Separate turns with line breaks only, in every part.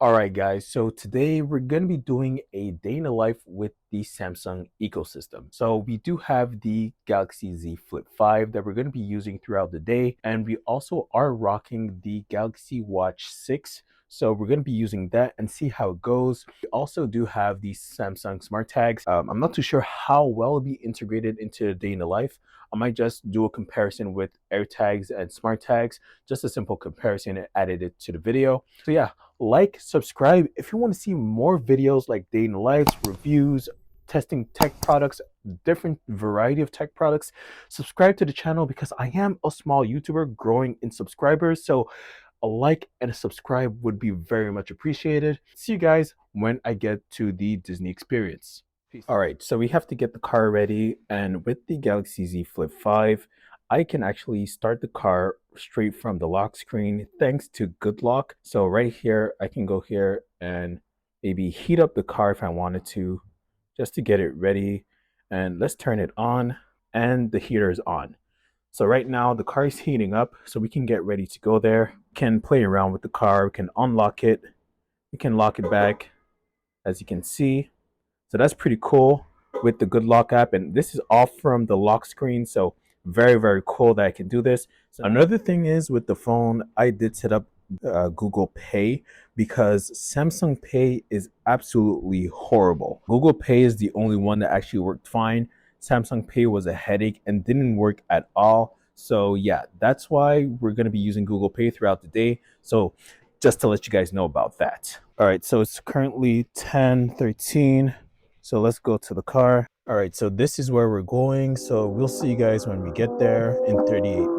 Alright guys, so today we're going to be doing a day in the life with the Samsung ecosystem. So we do have the Galaxy Z Flip 5 that we're going to be using throughout the day, and we also are rocking the Galaxy Watch 6. So we're going to be using that and see how it goes. We also do have the Samsung Smart Tags. I'm not too sure how well it'll be integrated into the day in the life. I might just do a comparison with AirTags and Smart Tags, just a simple comparison and added it to the video. So yeah, like, subscribe if you want to see more videos like day in the lives, reviews, testing tech products, different variety of tech products. Subscribe to the channel because I am a small YouTuber growing in subscribers. So a like and a subscribe would be very much appreciated. See you guys when I get to the Disney experience. Peace. All right, so we have to get the car ready, and with the Galaxy Z Flip 5, I can actually start the car straight from the lock screen thanks to Good Lock. So right here, I can go here and maybe heat up the car if I wanted to, just to get it ready. And let's turn it on, and the heater is on. So right now the car is heating up, so we can get ready to go there. We can play around with the car, we can unlock it, we can lock it back, as you can see. So that's pretty cool with the Good Lock app, and this is off from the lock screen, so very cool that I can do this. So another thing is with the phone, I did set up Google Pay because Samsung Pay is absolutely horrible. Google Pay is the only one that actually worked fine. Samsung Pay was a headache and didn't work at all. So yeah, that's why we're going to be using Google Pay throughout the day. So just to let you guys know about that. All right, so it's currently 10:13. So let's go to the car. All right, so this is where we're going. So we'll see you guys when we get there in 38 minutes.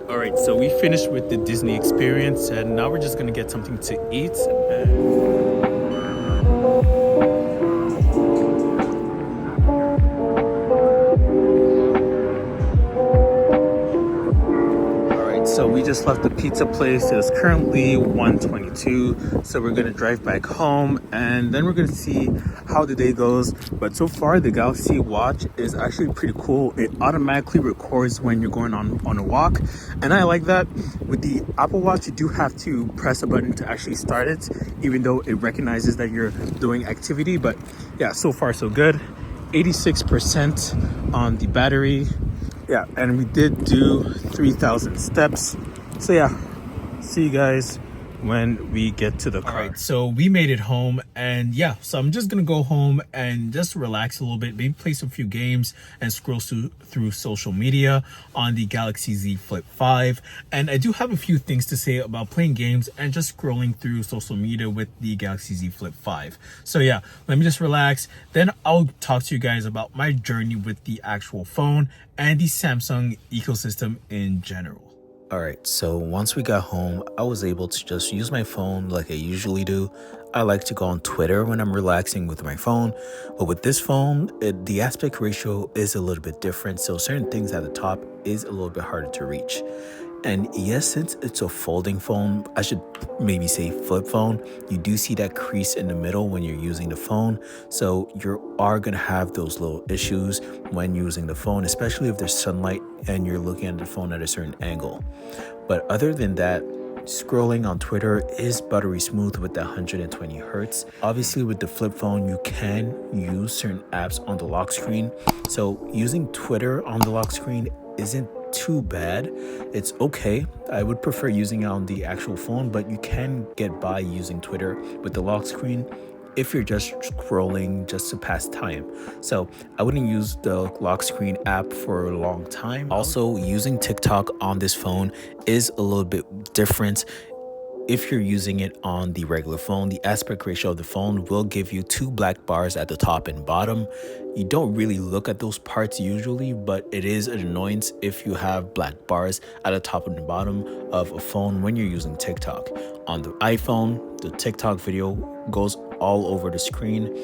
All right, so we finished with the Disney experience, and now we're just gonna get something to eat. So we just left the pizza place. It is currently 1:22, so we're gonna drive back home and then we're gonna see how the day goes. But so far the Galaxy Watch is actually pretty cool. It automatically records when you're going on a walk, and I like that. With the Apple Watch, you do have to press a button to actually start it, even though it recognizes that you're doing activity. But yeah, so far so good. 86% on the battery. Yeah, and we did do 3,000 steps. So yeah, see you guys when we get to the car. All right, so we made it home, and yeah, so I'm just gonna go home and just relax a little bit, maybe play some few games and scroll through social media on the Galaxy Z Flip 5. And I do have a few things to say about playing games and just scrolling through social media with the Galaxy Z Flip 5. So yeah, let me just relax, then I'll talk to you guys about my journey with the actual phone and the Samsung ecosystem in general. All right, so once we got home, I was able to just use my phone like I usually do. I like to go on Twitter when I'm relaxing with my phone, but with this phone, the aspect ratio is a little bit different, so certain things at the top is a little bit harder to reach. And yes, since it's a folding phone, I should maybe say flip phone, you do see that crease in the middle when you're using the phone. So you are going to have those little issues when using the phone, especially if there's sunlight and you're looking at the phone at a certain angle. But other than that, Scrolling on Twitter is buttery smooth with the 120 hertz. Obviously with the flip phone, you can use certain apps on the lock screen. So using Twitter on the lock screen isn't too bad. It's okay. I would prefer using it on the actual phone, but you can get by using Twitter with the lock screen if you're just scrolling just to pass time. So I wouldn't use the lock screen app for a long time. Also, using TikTok on this phone is a little bit different. If you're using it on the regular phone, the aspect ratio of the phone will give you 2 black bars at the top and bottom. You don't really look at those parts usually, but it is an annoyance if you have black bars at the top and the bottom of a phone when you're using TikTok. On the iPhone, the TikTok video goes all over the screen,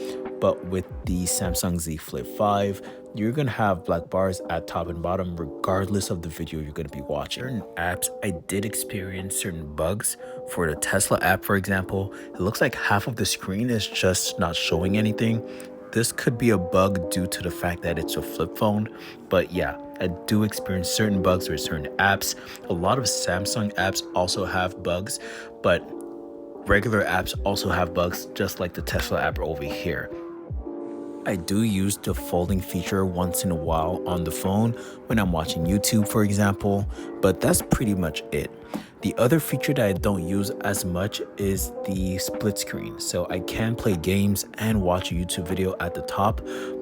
but with the Samsung Z Flip 5, you're gonna have black bars at top and bottom regardless of the video you're gonna be watching. Certain apps, I did experience certain bugs. For the Tesla app, for example, it looks like half of the screen is just not showing anything. This could be a bug due to the fact that it's a flip phone, but yeah, I do experience certain bugs with certain apps. A lot of Samsung apps also have bugs, but regular apps also have bugs, just like the Tesla app over here. I do use the folding feature once in a while on the phone when I'm watching YouTube, for example, but that's pretty much it. The other feature that I don't use as much is the split screen. So I can play games and watch a YouTube video at the top,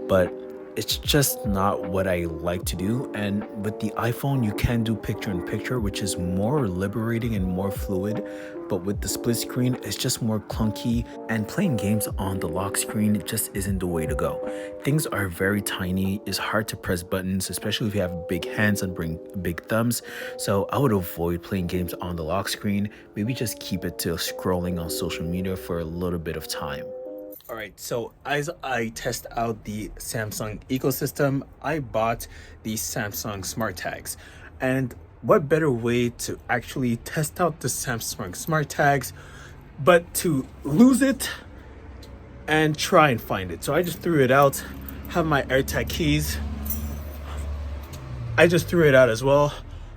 but it's just not what I like to do. And with the iPhone, you can do picture in picture, which is more liberating and more fluid. But with the split screen, it's just more clunky, and playing games on the lock screen just isn't the way to go. Things are very tiny. It's hard to press buttons, especially if you have big hands and big thumbs. So I would avoid playing games on the lock screen. Maybe just keep it to scrolling on social media for a little bit of time. All right, so as I test out the Samsung ecosystem, I bought the Samsung Smart Tags. And what better way to actually test out the Samsung Smart Tags but to lose it and try and find it. So I just threw it out, have my AirTag keys. I just threw it out as well.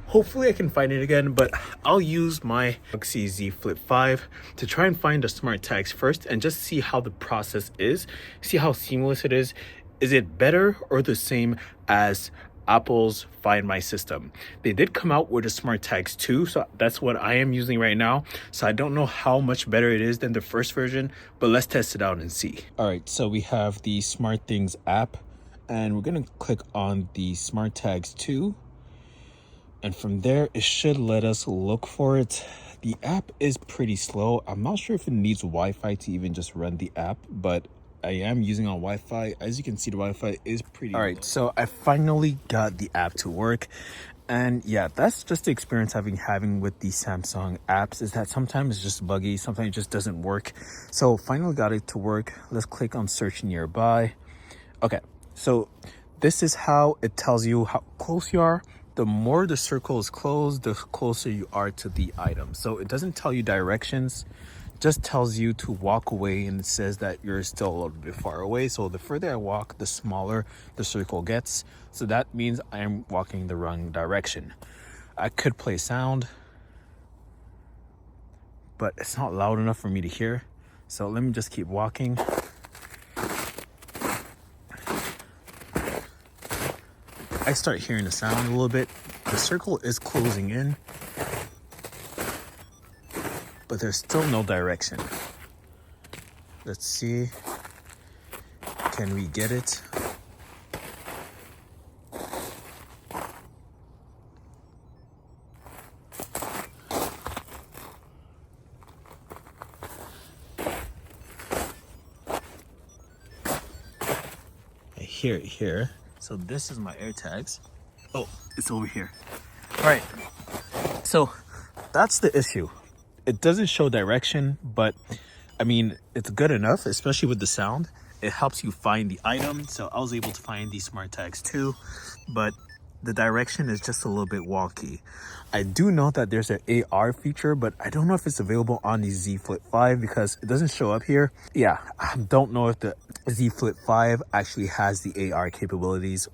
Hopefully I can find it again, but I'll use my Galaxy Z Flip 5 to try and find the smart tags first and just see how the process is, see how seamless it is. Is it better or the same as Apple's Find My system? They did come out with the smart tags too, so that's what I am using right now. So I don't know how much better it is than the first version, but let's test it out and see. All right, so we have the SmartThings app, and we're gonna click on the smart tags 2. And from there, it should let us look for it. The app is pretty slow. I'm not sure if it needs Wi-Fi to even just run the app, but I am using on Wi-Fi. As you can see, the Wi-Fi is pretty All right, low. So I finally got the app to work. And yeah, that's just the experience I've been having with the Samsung apps, is that sometimes it's just buggy, sometimes it just doesn't work. So finally got it to work. Let's click on search nearby. Okay, so this is how it tells you how close you are. The more the circle is closed, the closer you are to the item. So it doesn't tell you directions, just tells you to walk away, and it says that you're still a little bit far away. So the further I walk, the smaller the circle gets. So that means I am walking the wrong direction. I could play sound, but it's not loud enough for me to hear. So let me just keep walking. I start hearing the sound a little bit. The circle is closing in, but there's still no direction. Let's see. Can we get it? I hear it here. So this is my AirTags. Oh, it's over here. All right. So that's the issue. It doesn't show direction, but I mean, it's good enough, especially with the sound. It helps you find the item. So I was able to find these smart tags too, but the direction is just a little bit wonky. I do know that there's an AR feature, but I don't know if it's available on the Z Flip 5 because it doesn't show up here. Yeah, I don't know if the Z Flip 5 actually has the AR capabilities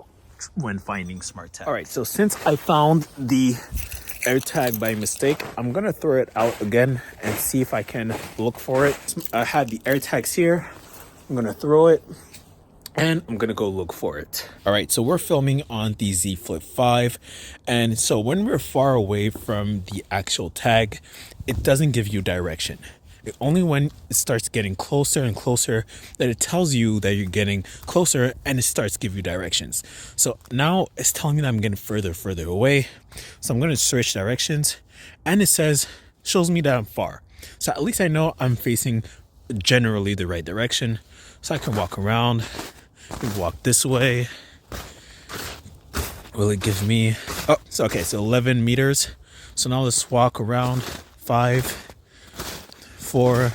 when finding smart tags. All right, so since I found the AirTag by mistake. I'm gonna throw it out again and see if I can look for it. I had the AirTags here. I'm gonna throw it and I'm gonna go look for it. All right, so we're filming on the Z Flip 5. And so when we're far away from the actual tag, it doesn't give you direction. Only when it starts getting closer and closer that it tells you that you're getting closer, and it starts to give you directions. So now it's telling me that I'm getting further away. So I'm going to switch directions, and it shows me that I'm far. So at least I know I'm facing generally the right direction. So I can walk around, walk this way. Will it give me, so 11 meters. So now let's walk around. 5, 4,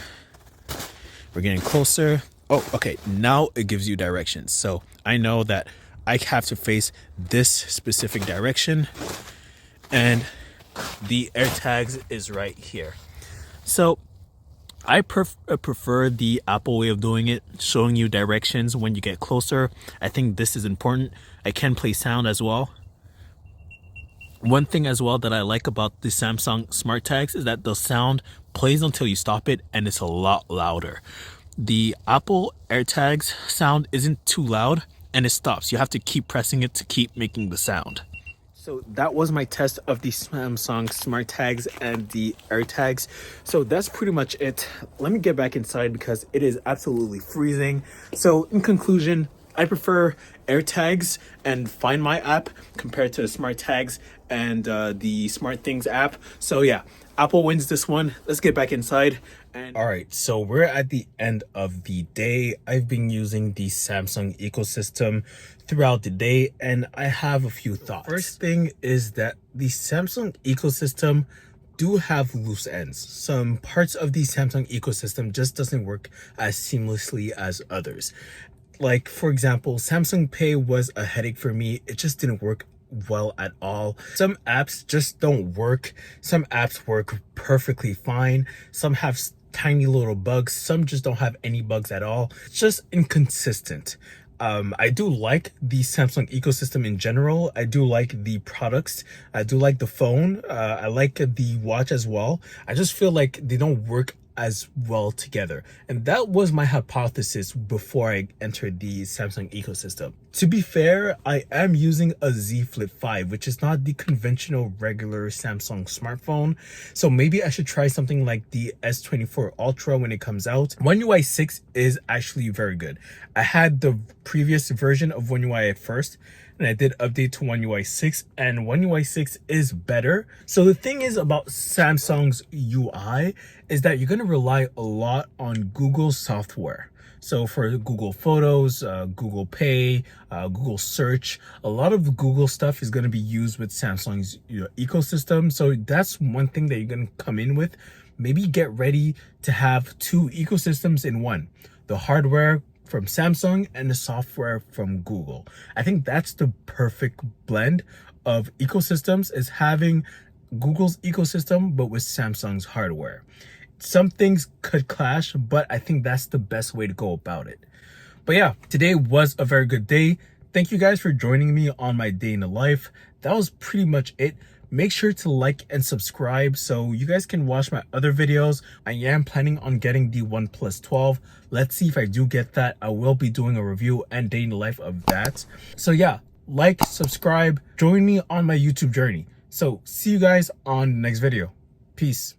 we're getting closer. Oh, okay, now it gives you directions. So I know that I have to face this specific direction, and the AirTags is right here. So I prefer the Apple way of doing it, showing you directions when you get closer. I think this is important. I can play sound as well. One thing as well that I like about the Samsung Smart Tags is that the sound plays until you stop it, and it's a lot louder. The Apple AirTags sound isn't too loud, and it stops. You have to keep pressing it to keep making the sound. So that was my test of the Samsung Smart Tags and the AirTags. So that's pretty much it. Let me get back inside because it is absolutely freezing. So in conclusion, I prefer AirTags and Find My app compared to the Smart Tags and the SmartThings app. So yeah, Apple wins this one. Let's get back inside. All right, so we're at the end of the day. I've been using the Samsung ecosystem throughout the day, and I have a few thoughts. First thing is that the Samsung ecosystem do have loose ends. Some parts of the Samsung ecosystem just doesn't work as seamlessly as others. Like, for example, Samsung Pay was a headache for me. It just didn't work well at all. Some apps just don't work. Some apps work perfectly fine. Some have tiny little bugs. Some just don't have any bugs at all. It's just inconsistent. I do like the Samsung ecosystem in general. I do like the products. I do like the phone. I like the watch as well. I just feel like they don't work as well together, and that was my hypothesis before I entered the Samsung ecosystem. To be fair, I am using a Z Flip 5, which is not the conventional regular Samsung smartphone, so maybe I should try something like the S24 Ultra when it comes out. One UI 6 is actually very good. I had the previous version of One UI at first, and I did update to One UI 6, and One UI 6 is better. So the thing is about Samsung's UI is that you're going to rely a lot on Google software. So for Google Photos, Google Pay, Google Search, a lot of the Google stuff is going to be used with Samsung's ecosystem. So that's one thing that you're going to come in with. Maybe get ready to have two ecosystems in one. The hardware from Samsung and the software from Google. I think that's the perfect blend of ecosystems, is having Google's ecosystem but with Samsung's hardware. Some things could clash, but I think that's the best way to go about it. But yeah, today was a very good day. Thank you guys for joining me on my day in the life. That was pretty much it. Make sure to like and subscribe so you guys can watch my other videos. I am planning on getting the OnePlus 12. Let's see if I do get that. I will be doing a review and day in the life of that. So yeah, like, subscribe, join me on my YouTube journey. So see you guys on the next video. Peace.